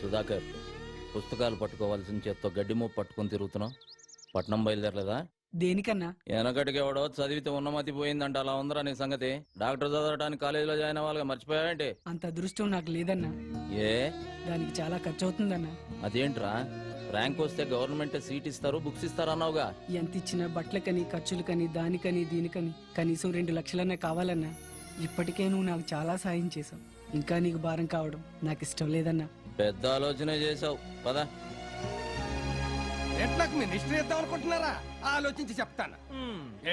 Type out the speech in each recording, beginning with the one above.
సుధాకర్, పుస్తకాలు పట్టుకోవాల్సిన చేత్తో గడ్డి మోపు పట్టుకొని తిరుగుతున్నావు. పట్నం బయలుదేరలేదా? దేనికన్నా? వెనకటికి ఎవడో చదివితే ఉన్నమతి పోయిందంట. అలా ఉందరా నీ సంగతి? డాక్టర్ చదవడానికి కాలేజీలో జాయిన్ అవ్వాలిగా, మర్చిపోయావేంటి? అంత అదృష్టం నాకు లేదన్నా. ఏ దానికి చాలా ఖర్చు అవుతుందన్నా. అదేంట్రా, ర్యాంక్ వస్తే గవర్నమెంట్ సీట్ ఇస్తారు, బుక్స్ ఇస్తారు అన్నావుగా? ఎంత ఇచ్చినా బట్టలకని, ఖర్చులకని, దానికని దీనికని కనీసం 2 లక్షలన్నా కావాలన్నా. ఇప్పటికే నువ్వు నాకు చాలా సాయం చేసావు. ఇంకా నీకు భారం కావడం నాకు ఇష్టం లేదన్నా. పెద్ద ఆలోచన చేసావు. పద. ఎట్లకు మినిస్టర్ ఇద్దాం అనుకుంటున్నారా? ఆలోచించి చెప్తాను.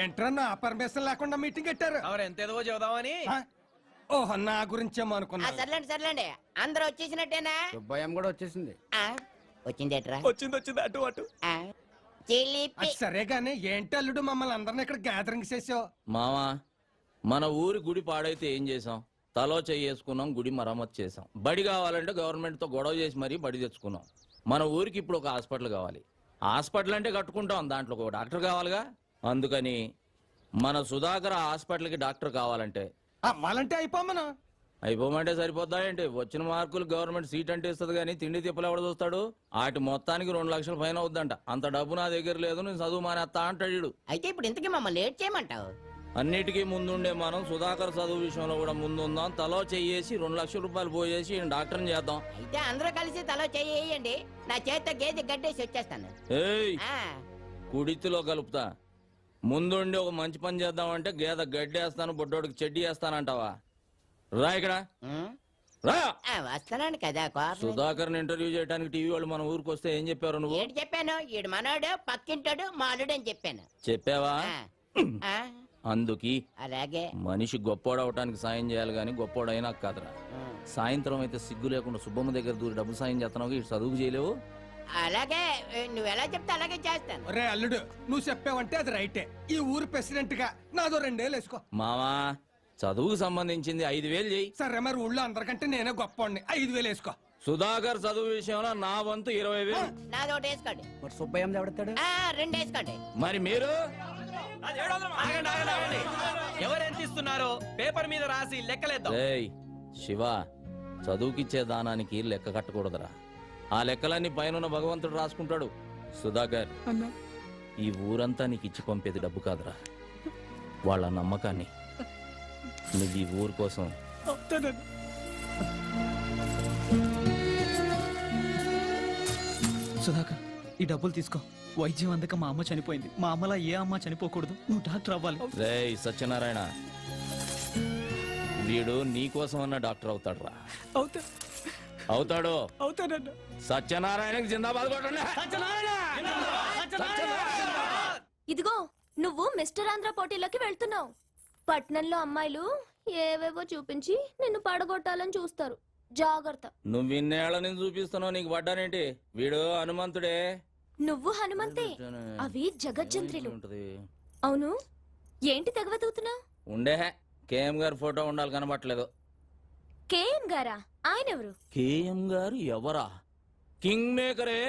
ఏంట్రా నా పర్మిషన్ లేకుండా మీటింగ్ పెట్టారు? ఎంతేదో చెబుదామని. ఓహో, నా గురించేమో అనుకున్నా. సర్లేండి అందరూ వచ్చేసినట్టేనా? సుబ్బయ్యం కూడా వచ్చేసింది. వచ్చిందేట్రా? వచ్చింది అటు చిలిపి. సరే గానీ ఏంటి అల్లుడు మమ్మల్ని అందరిని ఇక్కడ గ్యాదరింగ్ చేసావు? మావా, మన ఊరి గుడి పాడైతే ఏం చేసాం? తలో చేసుకున్నాం, గుడి మరమ్మతు చేసాం. బడి కావాలంటే గవర్నమెంట్ తో గొడవ చేసి మరీ బడి తెచ్చుకున్నాం. మన ఊరికి ఇప్పుడు ఒక హాస్పిటల్ కావాలి. హాస్పిటల్ అంటే కట్టుకుంటాం, దాంట్లో ఒక డాక్టర్ కావాలిగా. అందుకని మన సుధాకర్ హాస్పిటల్కి డాక్టర్ కావాలంటే అవ్వాలంటే అయిపోమను. అయిపోమంటే సరిపోద్దా ఏంటి? వచ్చిన మార్కులు గవర్నమెంట్ సీట్ అంటే ఇస్తుంది, కానీ తిండి తిప్పలు ఎవడ చూస్తాడు? వాటి మొత్తానికి 2 లక్షల ఫైన్ అవుద్దంట. అంత డబ్బు నా దగ్గర లేదు, నేను చదువు మానేస్తా అంటాడు. అయితే ఇప్పుడు ఇంతకీ మమ్మల్ని లేట్ చేయమంటావు? అన్నిటికీ ముందుండే మనం సుధాకర్ చదువు విషయంలో కూడా ముందుందాం. తలో చెయ్యేసి 2 లక్షల రూపాయలు పోయేసి డాక్టర్ని చేద్దాం. అయితే అందరూ కలిసి తలో చెయ్యండి. నా చేతితో గేదె గడ్డేసి వచ్చేస్తాను. ఏయ్, కుడితిలో కలుపుతా. ముందుండి ఒక మంచి పని చేద్దామంటే గేదె గడ్డేస్తాను, బొడ్డోడికి చెడ్డి వేస్తానంటావా? రా ఇక్కడ రా. వస్తున్నాను కదా. సుధాకర్ ఇంటర్వ్యూ చేయడానికి టీవీ వాళ్ళు మన ఊరికి వస్తే ఏం చెప్పారు నువ్వు? ఏంటి చెప్పాను? ఈడు మనోడు, పక్కింటాడు, మానుడు అని చెప్పాను. చెప్పావా? అందుకి అలాగే మనిషి గొప్పోడవటానికి సాయం చేయాలి గాని గొప్పోడైనా కాదురా. సాయంత్రం అయితే సిగ్గు లేకుండా సుబ్బమ్మ దగ్గర దూరి డబ్బు సాయం చేస్తున్నావు, ఇటు చదువుకు చేయలేవు. అలాగే నువ్వు ఎలా చెప్తే అలాగే చేస్తాను. రే అల్లుడు, నువ్వు చెప్పావంటే అది రైటే. ఈ ఊరు ప్రెసిడెంట్ గా నాదో 2 ఏళ్ళు వేసుకో. మామా, చదువుకు సంబంధించింది 5,000 చెయ్యి. సరే, మరి ఊళ్ళో అందరికంటే నేనే గొప్పవాడిని. 5,000 వేసుకో. సుధాకర్ చదువు విషయంలో నా వంతు 20,000. నాది ఒకటి వేసుకోండి. మరి సుబ్బయ్యం ఎవడతాడు? 2 వేసుకోండి. మరి మీరు ఎవరెంత ఇస్తున్నారో పేపర్ మీద రాసి లెక్కలేద్దాం. శివ, చదువుకిచ్చే దానానికి లెక్క కట్టకూడదురా. ఆ లెక్కలన్నీ పైన భగవంతుడు రాసుకుంటాడు. సుధాకర్, ఈ ఊరంతా నీకు ఇచ్చి పంపేది డబ్బు కాదురా, వాళ్ళ నమ్మకాన్ని. నువ్వు ఈ ఊరు కోసం సుధాకర్, ఈ డబ్బులు తీసుకో. వైద్యం అందక మా అమ్మ చనిపోయింది. మా అమ్మలా ఏ అమ్మ చనిపోకూడదు. నువ్వు డాక్టర్ అవ్వాలి. రేయ్ సత్యనారాయణ, వీడు నీకోసం అన్న డాక్టర్ అవుతాడు రా. అవుతాడు. సత్యనారాయణకి జిందాబాద్ కొట్టండి. ఇదిగో, నువ్వు మిస్టర్ ఆంధ్ర పోటీలోకి వెళ్తున్నావు. పట్నంలో అమ్మాయిలు ఏవేవో చూపించి నిన్ను పడగొట్టాలని చూస్తారు. జాగ్రత్త. నువ్వు ఇన్నేళ్ల నుంచి చూపిస్తున్నావు, నీకు పడ్డానేంటి? వీడు హనుమంతుడే. నువ్వు హనుమంతే, అవి జగజ్జంత్రులు. అవును, ఏంటి తెగవెతుకుతున్నావు? ఉండే కేఎం గారు ఫోటో ఉండాలి, కనబట్టలేదు. కేఎం గారా? ఆయన ఎవరు? కేఎం గారు ఎవరా? కింగ్ మేకరే,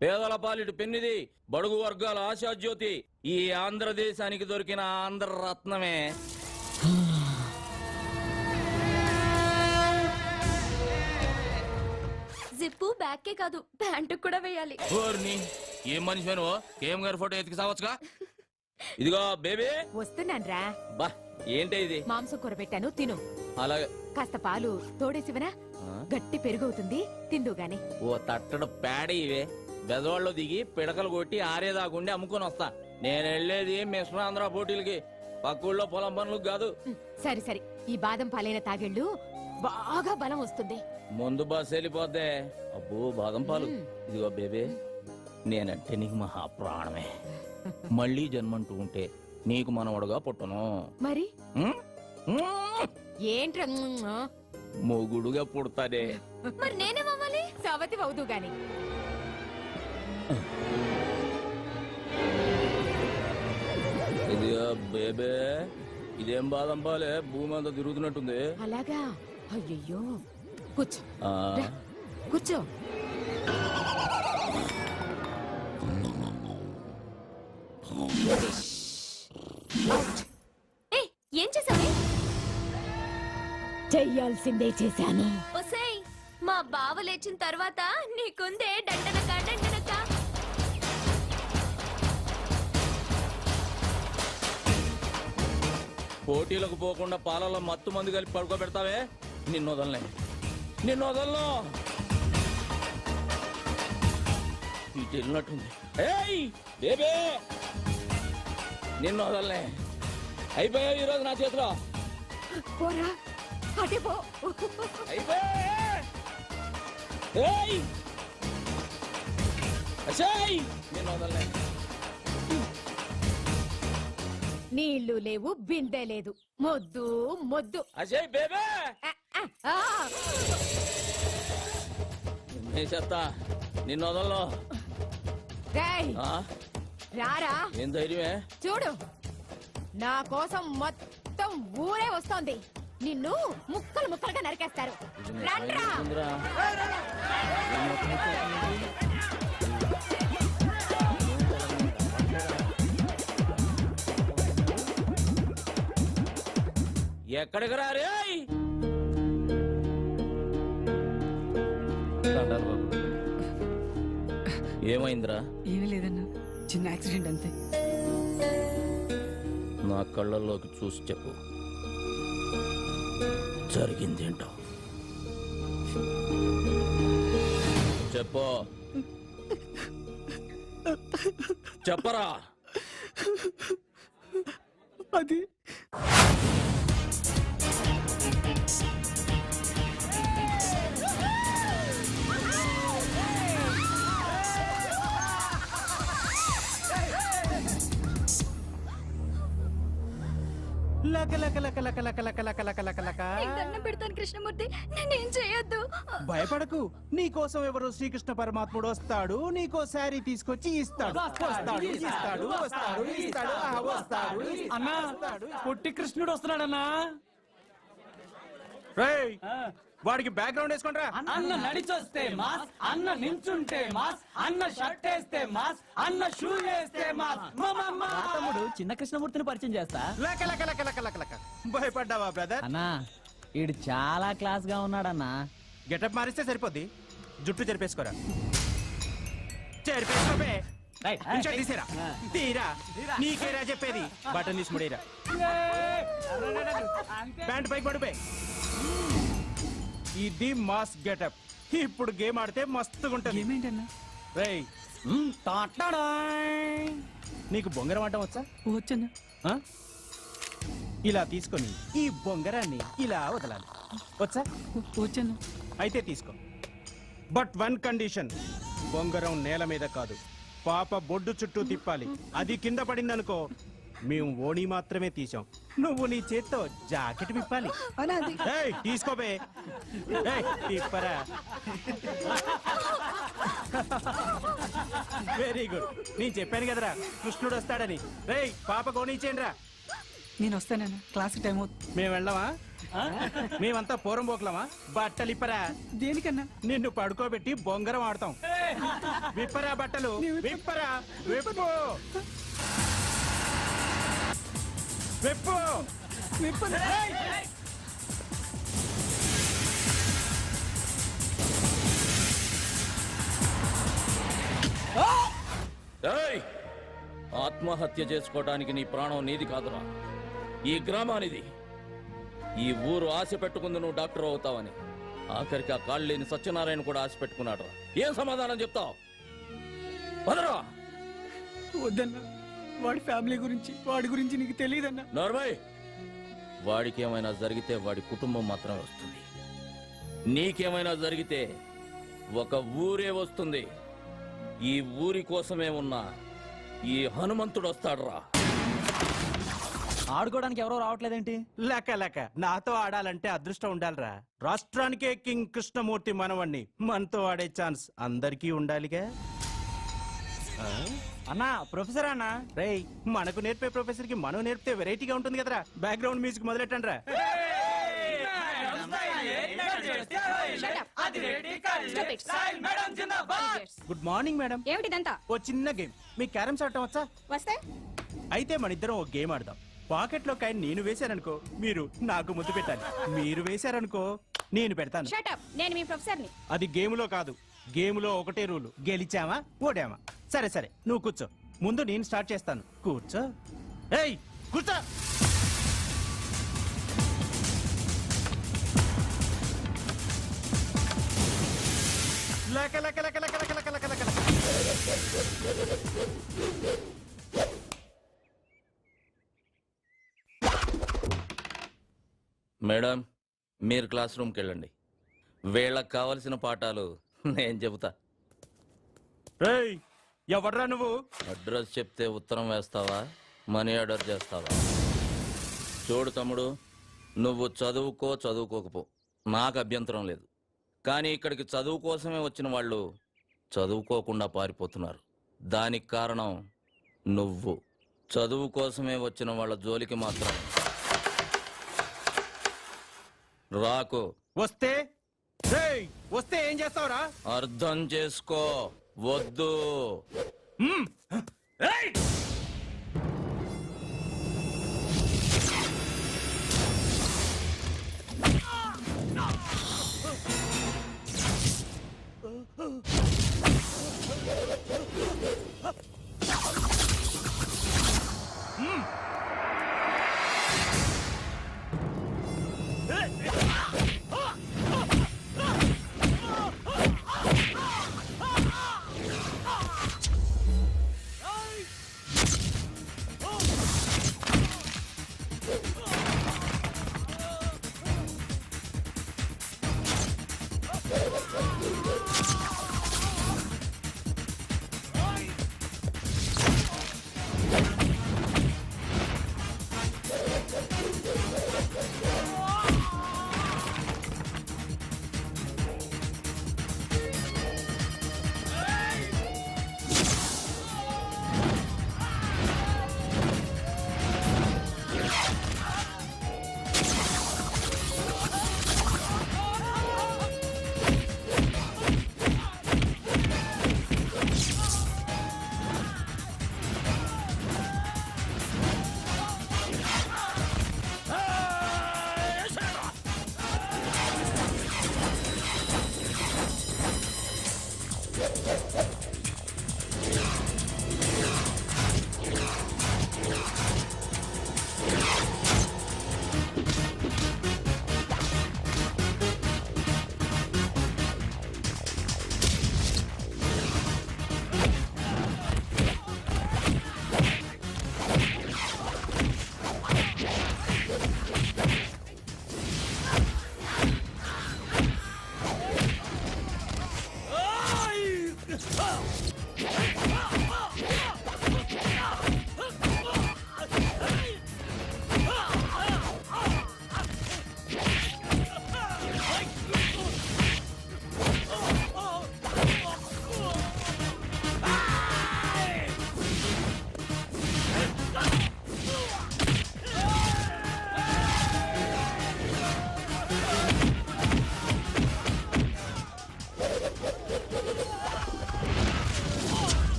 పేదల పాలిటి పెన్నిది, బడుగు వర్గాల ఆశాజ్యోతి, ఈ ఆంధ్రదేశానికి దొరికిన ఆంధ్ర రత్నమే. జిప్పు బ్యాక్కే కాదు, ప్యాంటు కూడా వేయాలి. ఏం మనిషి నువ్వు? కేఎం గారి ఫోటో ఎతికి సావచ్చుగా. ఇదిగో బేబీ, వస్తున్నాన్రా. బా, ఏంటి ఇది? మాంసం కూర పెట్టాను, తిను. అలాగే. కాస్త పాలు తోడేసివనా? గట్టి పెరుగవుతుంది, తిందు గాని. ఓ తట్టడు పేడ ఇవే. బెదవాళ్ళు దిగి పిడకలు కొట్టి ఆరేదాకుండి అమ్ముకొని వస్తా. నేను వెళ్ళేది మిశ్ర ఆంధ్ర పోటీలకి, పక్కూళ్ళో పొలం పనులకు కాదు. సరే సరే, ఈ బాదం పాలైన తాగెళ్ళు బాగా బలం వస్తుంది. ముందు బస్సు వెళ్ళిపోద్దే. అబ్బో బాదం పాలు. ఇదిగో బేబీ, నేనంటే నీకు మహా ప్రాణమే. మళ్ళీ జన్మంటూ ఉంటే నీకు మనవడుగా పుట్టను. మరి ఏంట్రా? మొగుడుగా పుడతాడే. మరి నేనేమవ్వాలి? సవతి అవుదు గాని. ఇదిగో బేబే, ఇదేం బాదం పాలే, భూమి అంతా తిరుగుతున్నట్టుంది. అలాగా? అయ్యయ్యో, కూర్చో రా, కూర్చో. ఏం చేసావు? చెయ్యాల్సిందే చేశాను. ఒసేయ్, మా బావ లేచిన తర్వాత నీకుందే డండనక డండనక. పోటీలకు పోకుండా పాలలో మత్తు మందు కలిపి పడుకోబెడతావే, నిన్ను వదలనే, నిన్ను వదలను. ఇటు వెళ్ళినట్టుంది. ఏయ్ బేబే, నిన్ను వదలనే. అయిపోయావు ఈరోజు నా చేతిలో. పోరా అటే పో. అయిపోయా. ఏయ్ అసేయ్, నిన్ను వదలనే. నీళ్లు లేవు, బిందె లేదు, మొద్దు మొద్దు. అసేయ్ బేబే, ఆ, ఆ, ఆ. చెత్తా, నిన్ను వదలను. రేయ్, ఆ? రారా ఏం ధైర్యమే? చూడు, నా కోసం మొత్తం ఊరే వస్తోంది. నిన్ను ముక్కలు ముక్కలుగా నరికేస్తారు. రండ్రా. ఉందిరా. ఎక్కడికి రారే? ఏమైందిరా? ఏమీ లేదన్నా, చిన్న యాక్సిడెంట్ అంతే. నా కళ్ళల్లోకి చూసి చెప్పు, జరిగిందేంటో చెప్పు. చెప్పరా. అది లక లక లక లక లక లక లక లక లక లక. నీకు దండం పెడతాను కృష్ణమూర్తి, నేనేం చేయొద్దు. భయపడకు, నీ కోసం ఎవరు శ్రీకృష్ణ పరమాత్ముడు వస్తాడు, నీకో శారీ తీసుకొచ్చి ఇస్తాడు. వస్తాడు ఇస్తాడు వస్తాడు ఇస్తాడు వస్తాడు. అన్నా, పొట్టి కృష్ణుడు వస్తున్నాడన్నా. రేయ్, వాడికి బ్యాక్గ్రౌండ్ వేసుకుంటా. అన్న నడిచొస్తే మాస్, అన్న నించుంటే మాస్, అన్న షర్ట్ వేస్తే మాస్, అన్న షూ వేస్తే మాస్. తమ్ముడు చిన్న కృష్ణమూర్తిని పరిచయం చేస్తా. లక లక లక లక లక లక. భయపడ్డావా బ్రదర్? అన్నా, ఈడు చాలా క్లాస్ గా ఉన్నాడన్నా. గెటప్ మారిస్తే సరిపోద్ది, జుట్టు చెరిపేసుకోరా. చెరిపేసుకోబే. ఇంచో తీసేరా, తీరా. నీకేరా చెప్పేది, బటన్ తీసి ముడేరా. ప్యాంట్ పైకి పడిపోయి. ఇది మాస్ గెటప్. ఇప్పుడు గేమ్ ఆడితే మస్తుగా ఉంటది. ఏమేంటన్నా? రేయ్, నీకు బొంగరం ఆడటం వచ్చా? వచ్చన్నా. ఆ? ఇలా తీసుకొని ఈ బొంగరాన్ని ఇలా వదలాలి. వచ్చా? వచ్చన్నా. అయితే తీసుకో. బట్ వన్ కండిషన్, బొంగరం నేల మీద కాదు, పాప బొడ్డు చుట్టూ తిప్పాలి. అది కింద పడిందనుకో, మేము ఓణి మాత్రమే తీసాం. నువ్వు నీ చేత్తో జాకెట్ విప్పాలి. ఏయ్, తీసుకోబే. ఏయ్, తిప్పరా. Very good. నేను చెప్పాను కదరా కృష్ణుడు వస్తాడని. రేయ్, పాప కోణించేయండి రా. నేను వస్తానన్నా, క్లాస్ టైం అవుతుంది. మేము వెళ్ళామా? మేమంతా పూరం పోకలమా? బట్టలు ఇప్పరా. దేనికన్నా? నిన్ను పడుకోబెట్టి బొంగరం ఆడతాం. విప్పరా బట్టలు, విప్పరా. విప్పు విప్పు విప్పను. ఏయ్! ఆత్మహత్య చేసుకోవడానికి నీ ప్రాణం నీది కాదురా, ఈ గ్రామానిది. ఈ ఊరు ఆశ పెట్టుకుంది నువ్వు డాక్టర్ అవుతావని. ఆఖరికి ఆ కాళ్ళు లేని సత్యనారాయణ కూడా ఆశ పెట్టుకున్నాడు. ఏం సమాధానం చెప్తావు? వదరా. వద్దన్నా, వాడి ఫ్యామిలీ గురించి, వాడి గురించి నీకు తెలియదన్నా. నోర్మయ్, వాడికి ఏమైనా జరిగితే వాడి కుటుంబం మాత్రమే వస్తుంది. నీకేమైనా జరిగితే ఒక ఊరే వస్తుంది. ఈ ఊరి కోసమే ఉన్నా ఈ హనుమంతుడు వస్తాడురా. ఆడుకోవడానికి ఎవరో రావట్లేదేంటి? లక లక. నాతో ఆడాలంటే అదృష్టం ఉండాలిరా. రాష్ట్రానికే కింగ్ కృష్ణమూర్తి మనవణ్ణి. మనతో ఆడే ఛాన్స్ అందరికీ ఉండాలిగా. అన్నా, ప్రొఫెసర్ అన్నా. రేయ్, మనకు నేర్పే ప్రొఫెసర్ కి మనం నేర్పితే వెరైటీగా ఉంటుంది కదరా. బ్యాక్గ్రౌండ్ మ్యూజిక్ మొదలెట్టండి రా. Good morning madam. ఏమిటిదంతా? ఓ చిన్న గేమ్. మీకు క్యారమ్స్ ఆడటం వచ్చా? వస్తే అయితే మన ఇద్దరం ఒక గేమ్ ఆడదాం. పాకెట్ లో కాయని నేను వేశాననుకో, మీరు నాకు ముద్దు పెట్టాలి. మీరు వేశారనుకో, నేను పెడతాను. షటప్, నేను మీ ప్రొఫెసర్ని. అది గేములో కాదు, గేములో ఒకటే రూలు, గెలిచామా ఓడామా. సరే సరే నువ్వు కూర్చో, ముందు నేను స్టార్ట్ చేస్తాను. కూర్చో. ఏయ్ కూర్చో. లక లక లక లక లక లక లక లక. మేడం, మీరు క్లాస్ రూమ్కి వెళ్ళండి. వీళ్ళకి కావలసిన పాఠాలు నేను చెబుతా. ఏయ్ ఎవడ్రా నువ్వు? అడ్రస్ చెప్తే ఉత్తరం వేస్తావా, మనీ ఆర్డర్ చేస్తావా? చూడు తమ్ముడు, నువ్వు చదువుకో చదువుకోకపో, నాకు అభ్యంతరం లేదు. కానీ ఇక్కడికి చదువు కోసమే వచ్చిన వాళ్ళు చదువుకోకుండా పారిపోతున్నారు. దానికి కారణం నువ్వు. చదువు కోసమే వచ్చిన వాళ్ళ జోలికి మాత్రం రాకు. వస్తే ఏయ్ వస్తే ఏం చేస్తావురా? అర్థం చేసుకో. వద్దు. ఏయ్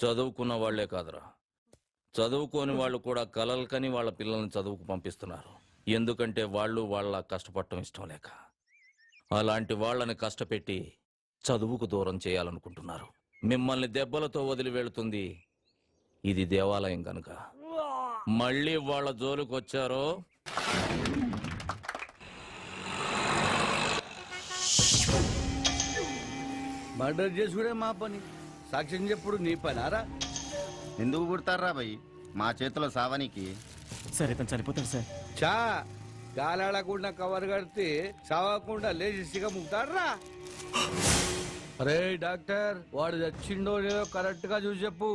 చదువుకున్న వాళ్లే కాదురా, చదువుకోని వాళ్ళు కూడా కలలు కని వాళ్ళ పిల్లల్ని చదువుకు పంపిస్తున్నారు. ఎందుకంటే వాళ్ళు వాళ్ళ కష్టపడటం ఇష్టం లేక. అలాంటి వాళ్ళని కష్టపెట్టి చదువుకు దూరం చేయాలనుకుంటున్నారు. మిమ్మల్ని దెబ్బలతో వదిలి వెళుతుంది ఇది దేవాలయం కనుక. మళ్ళీ వాళ్ళ జోలికి వచ్చారో మర్డర్ చేసుకునే మా పని, సాక్ష్యం చెప్పుడు నీ పని ఆరా. ఎందుకు పుడతారా భయ్ మా చేతిలో సావానికి? సరే తను చనిపోతాడు సార్. చా గాలాడకుండా కవర్ కడితే చావకుండా లేచి సిగ ముగ్గుతాడ్రా. అరే డాక్టర్, వాడు చచ్చిండో లేదో కరెక్ట్ గా చూసి చెప్పు.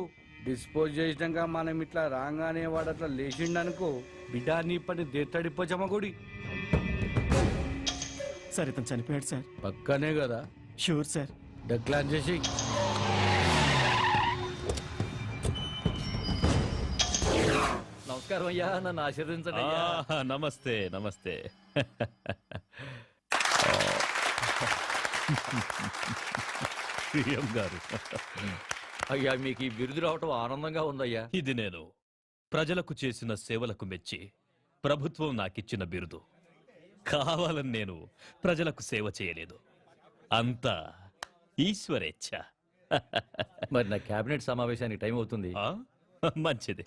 డిస్పోజ్ చేసినాక మనం ఇట్లా రాగానే వాడు అట్లా లేచిండనుకో, బిడ్డ నీ పని దేత్తడిపో జమగుడి. సరే తను చనిపోయాడు సార్. పక్కనే కదా? Sure sir. డెక్లాన్ చేసి నమస్కారం అయ్యా, నన్ను ఆశీర్వదించండి అయ్యా. నమస్తే నమస్తే. ప్రియం గారు, అయ్యా మీకు ఈ బిరుదు రావటం ఆనందంగా ఉందయ్యా. ఇది నేను ప్రజలకు చేసిన సేవలకు మెచ్చి ప్రభుత్వం నాకిచ్చిన బిరుదు. కావాలని నేను ప్రజలకు సేవ చేయలేదు. అంతా ఈశ్వరేచ్ఛ. మరి నా కేబినెట్ సమావేశానికి టైం అవుతుంది. ఆ? మంచిది.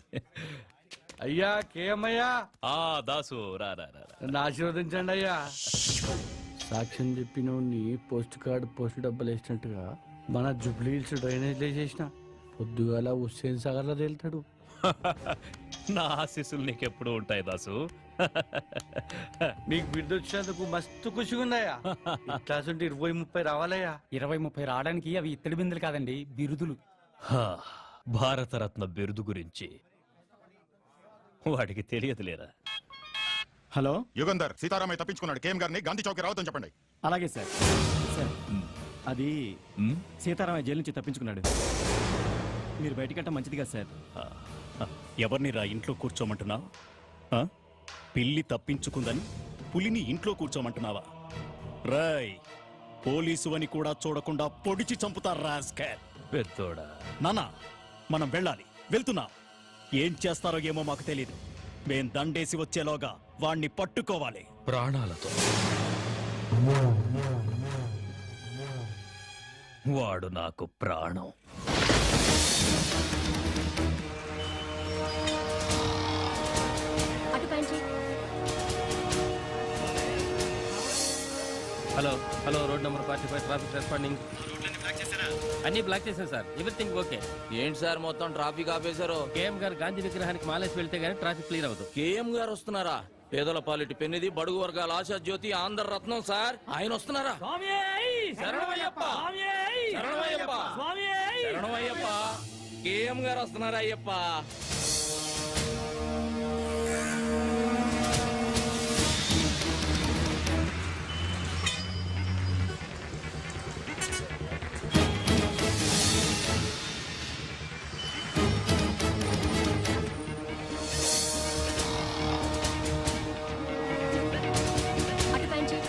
అయ్యా కేమయ్యా, ఆ దాసు రా రా రా రా. నన్ను ఆశీర్వదించండి అయ్యా. సాక్ష్యం చెప్పిన పోస్ట్ కార్డు పోస్ట్ డబ్బులు వేసినట్టుగా మన జుబ్లీహిల్స్ డ్రైనేజ్ వేసేసిన పొద్దుగాల హుస్సేన్ సాగర్ లో తేలుతాడు. నా ఆశీస్సులు నీకెప్పుడు ఉంటాయి దాసు. నీకు బిడ్డ వచ్చినందుకు మస్తు ఖుషిగా ఉన్నాయా. క్లాస్ ఉంటే 20-30 రావాలయ్యా. 20-30 రావడానికి అవి ఇత్తడి బిందులు కాదండి, బిరుదులు. హా, భారతరత్న బిరుదు గురించి వాడికి తెలియదులేరా. హలో, యుగంధర్ సీతారామయ్య తప్పించుకున్నాడు. కేఎం గారిని గాంధీ చౌక్ రావద్దని చెప్పండి. అలాగే సార్. సార్, అది ఉమ్, సీతారామయ్య జైలు నుంచి తప్పించుకున్నాడు. మీరు బయటికంటే మంచిది కదా సార్. ఎవరిని రా ఇంట్లో కూర్చోమంటున్నావు? పిల్లి తప్పించుకుందని పులిని ఇంట్లో కూర్చోమంటున్నావా? రాయ్, పోలీసు అని కూడా చూడకుండా పొడిచి చంపుతారు రాస్కల్. పెద్దోడా. నానా, మనం వెళ్ళాలి. వెళ్తున్నా. ఏం చేస్తారో ఏమో మాకు తెలీదు. మేం దండేసి వచ్చేలోగా వాణ్ణి పట్టుకోవాలి ప్రాణాలతో. వాడు నాకు ప్రాణం. అటు పంచి. Hello hello, road number 45 traffic responding. అన్ని బ్లాక్ చేశాను సార్. Everything okay. ఏంటి సార్ మొత్తం ట్రాఫిక్ ఆపేశారు? కేఎం గారు గాంధీ విగ్రహానికి మాలేసి వెళ్తే గానీ ట్రాఫిక్ క్లియర్ అవుతుంది. కేఎం గారు వస్తున్నారా? పేదల పాలిటి పెన్నిది, బడుగు వర్గాల ఆశా జ్యోతి, ఆంధ్ర రత్నం సార్. ఆయన వస్తున్నారా? శరణమయ్యప్ప, శరణమయ్యప్ప, శరణమయ్యప్ప. కేఎం గారు వస్తున్నారా అయ్యప్ప? అటు పంచి.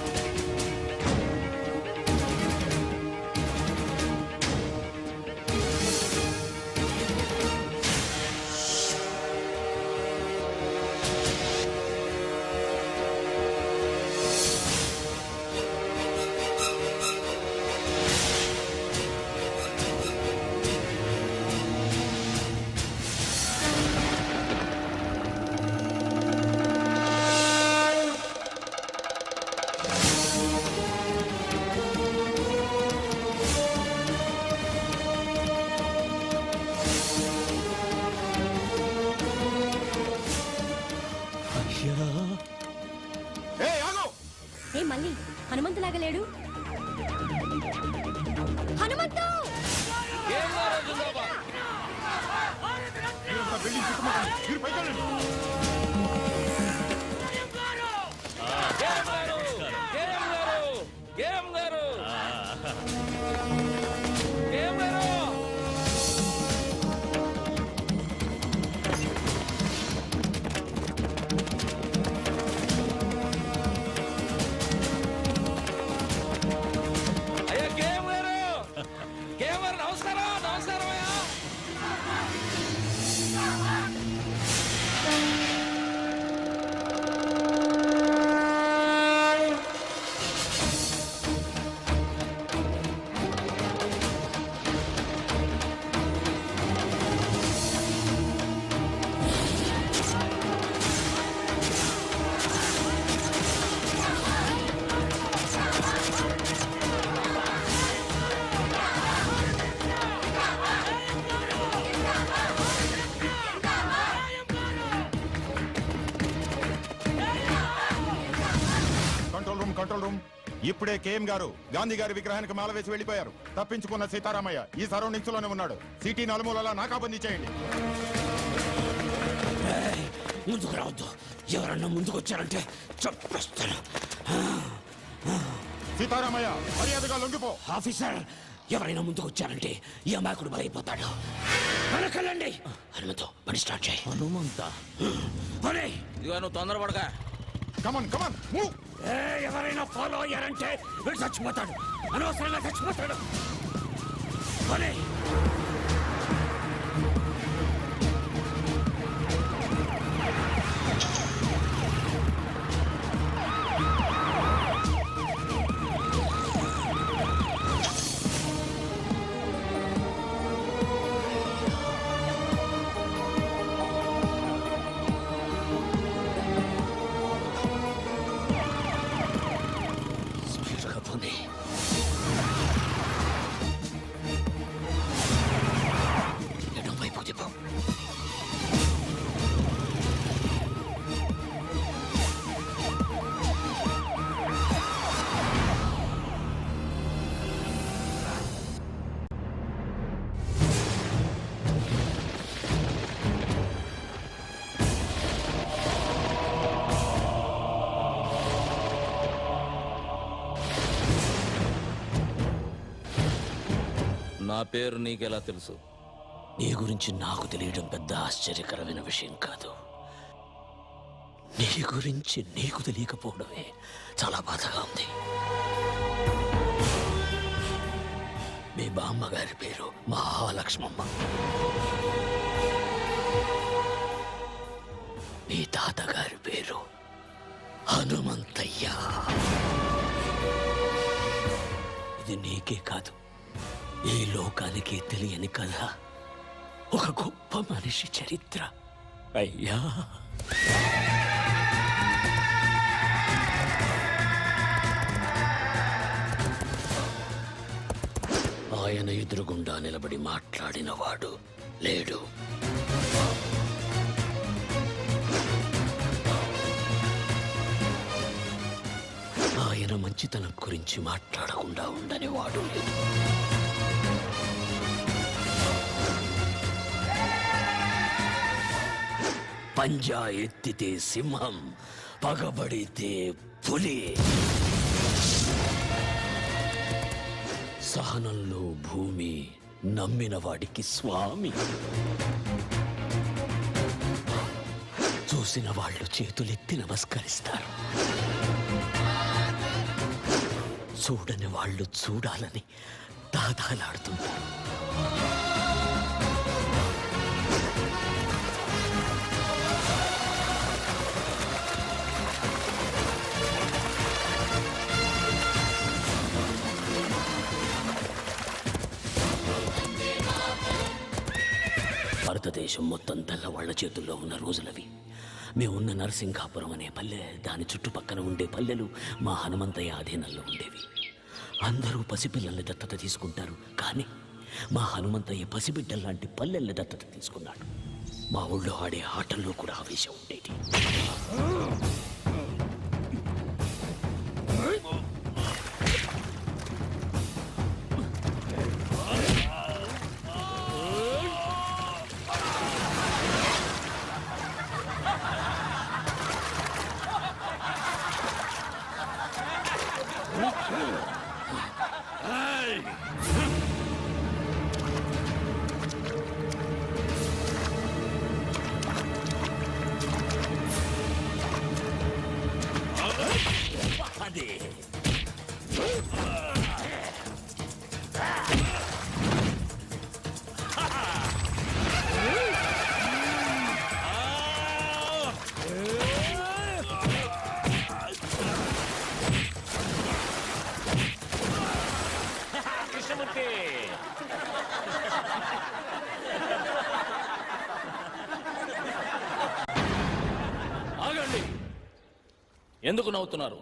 ఏ మళ్ళీ హనుమంతులాగా లేడు? హనుమంతు! కేఎం గారు జిందాబాద్. కేఎం గారు, కేఎం గారు, కేఎం గారు, కేఎం గారు. అయ్యా కేఎం గారు, కేఎం గారు నమస్కారం. నమస్కారం అయ్యా. Control room. ఇప్పుడే కేఎం గారు గాంధీ గారి విగ్రహానికి మాల వేసి వెళ్లిపోయారు. తప్పించుకున్న సీతారామయ్య ఈ సరౌండింగ్స్ లోనే ఉన్నాడు. సిటీ నలుమూలలా నాకాబందీ చేయండి. ముందుకు రావద్దు. ఎవరన్నా ముందుకు వచ్చారంటే చంపేస్తాను. సీతారామయ్య మర్యాదగా లొంగిపో. ఆఫీసర్, ఎవరైనా ముందుకు వచ్చారంటే ఈ అమాయకుడు బలైపోతాడు. వెనకెళ్ళండి. హనుమంతు, పని స్టార్ట్ చేయి. హనుమంత, ఇదిగో నువ్వు తొందరపడగా. Come on come. On follow అయ్యారంటే వీడు చచ్చిపోతాడు. అనవసరంగా చచ్చిపోతాడు. నా పేరు నీకెలా తెలుసు? నీ గురించి నాకు తెలియడం పెద్ద ఆశ్చర్యకరమైన విషయం కాదు. నీ గురించి నీకు తెలియకపోవడమే చాలా బాధగా ఉంది. మీ బామ్మగారి పేరు మహాలక్ష్మమ్మ. మీ తాతగారి పేరు హనుమంతయ్య. ఇది నీకే కాదు, ఈ లోకానికి తెలియని కథ. ఒక గొప్ప మనిషి చరిత్ర. అయ్యా, ఆయన ఎదురుగుండా నిలబడి మాట్లాడినవాడు లేడు. ఆయన మంచితనం గురించి మాట్లాడకుండా ఉండని వాడు లేదు. పంజా ఎత్తితే సింహం, పగబడితే పులి. సహనంలో భూమి, నమ్మిన వాడికి స్వామి. చూసిన వాళ్ళు చేతులెత్తి నమస్కరిస్తారు, చూడని వాళ్ళు చూడాలని దాదాలాడుతుంటారు. భారతదేశం మొత్తం తెల్లవాళ్ల చేతుల్లో ఉన్న రోజులవి. మేమున్న నరసింగాపురం అనే పల్లె, దాని చుట్టుపక్కల ఉండే పల్లెలు మా హనుమంతయ్య ఆధీనంలో ఉండేవి. అందరూ పసిపిల్లల్ని దత్తత తీసుకుంటారు, కానీ మా హనుమంతయ్య పసిబిడ్డల్లాంటి పల్లెల్ని దత్తత తీసుకున్నాడు. మా ఊళ్ళో ఆడే ఆటల్లో కూడా ఆవేశం ఉండేది. ఆగండి, ఎందుకు నవ్వుతున్నారు?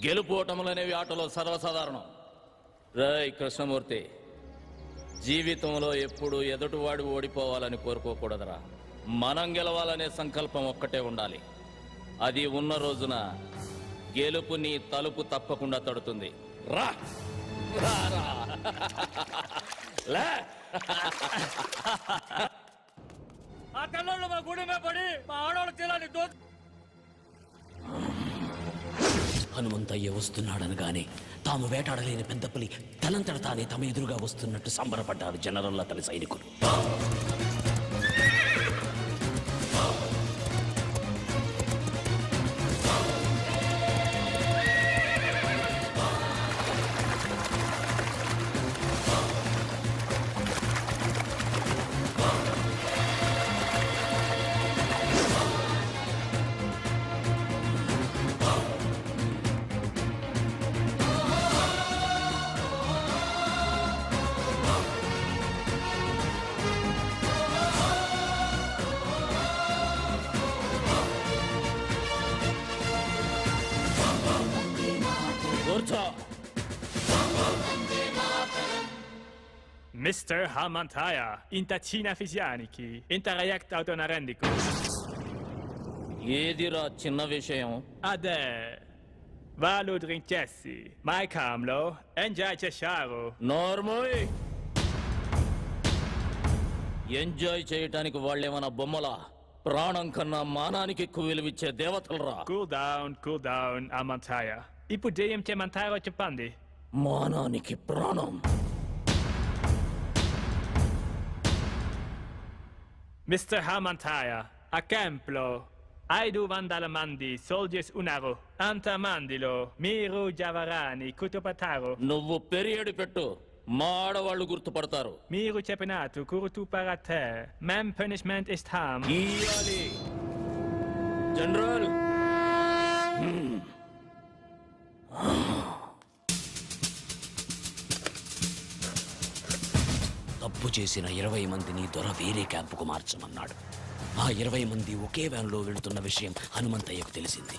గెలుపు ఓటములనేవి ఆటలో సర్వసాధారణం. రేయ్ కృష్ణమూర్తి, జీవితంలో ఎప్పుడు ఎదుటివాడు ఓడిపోవాలని కోరుకోకూడదురా. మనం గెలవాలనే సంకల్పం ఒక్కటే ఉండాలి. అది ఉన్న రోజున గెలుపు నీ తలుపు తప్పకుండా తడుతుంది. రా రా రా. లే. ఆ తెల్లోళ్ళు మా గుడి మీద పడి మా ఆడవాళ్ళ తీరాన్ని హనుమంతయ్య వస్తున్నాడనగానే తాము వేటాడలేని పెద్ద పులి తనంతట తానే తమ ఎదురుగా వస్తున్నట్టు సంబరపడ్డారు జనరల్ అతని సైనికులు. Mr. Hamantaya, intacina fisianiki, interaject autonarendico. ఏదిరా చిన్న విషయం? Ade, valu drinkessi, mai camlo, enjai cesciaro. నోర్మోయ్, ఎంజాయ్ చేయటానికి వాళ్ళేమన్నా బొమ్మలా? ప్రాణం కన్నా మానానికి ఎక్కువ విలువిచ్చే దేవతలరా. Cool down, Hamantaya. Ipudeum te mantaro cepandi. మానానికి ప్రాణం. మిస్టర్ హనుమంతయ్య ఆ క్యాంప్లో 500 మంది సోల్జర్స్ ఉన్నారు. అంతమందిలో మీరు జవరాని కుతుపతారు. నువ్వు పెరియడ్ పెట్టు, మా ఆడవాళ్ళు గుర్తుపడతారు. మీరు చెప్పినట్టు గుర్తుపడితే మేం పనిష్మెంట్ ఇస్తాం. ఇయ్యాలి. జనరల్ తప్పు చేసిన 20 మందిని దొర వేరే క్యాంపుకు మార్చమన్నాడు. ఆ 20 మంది ఒకే వ్యాన్లో వెళుతున్న విషయం హనుమంతయ్యకు తెలిసింది.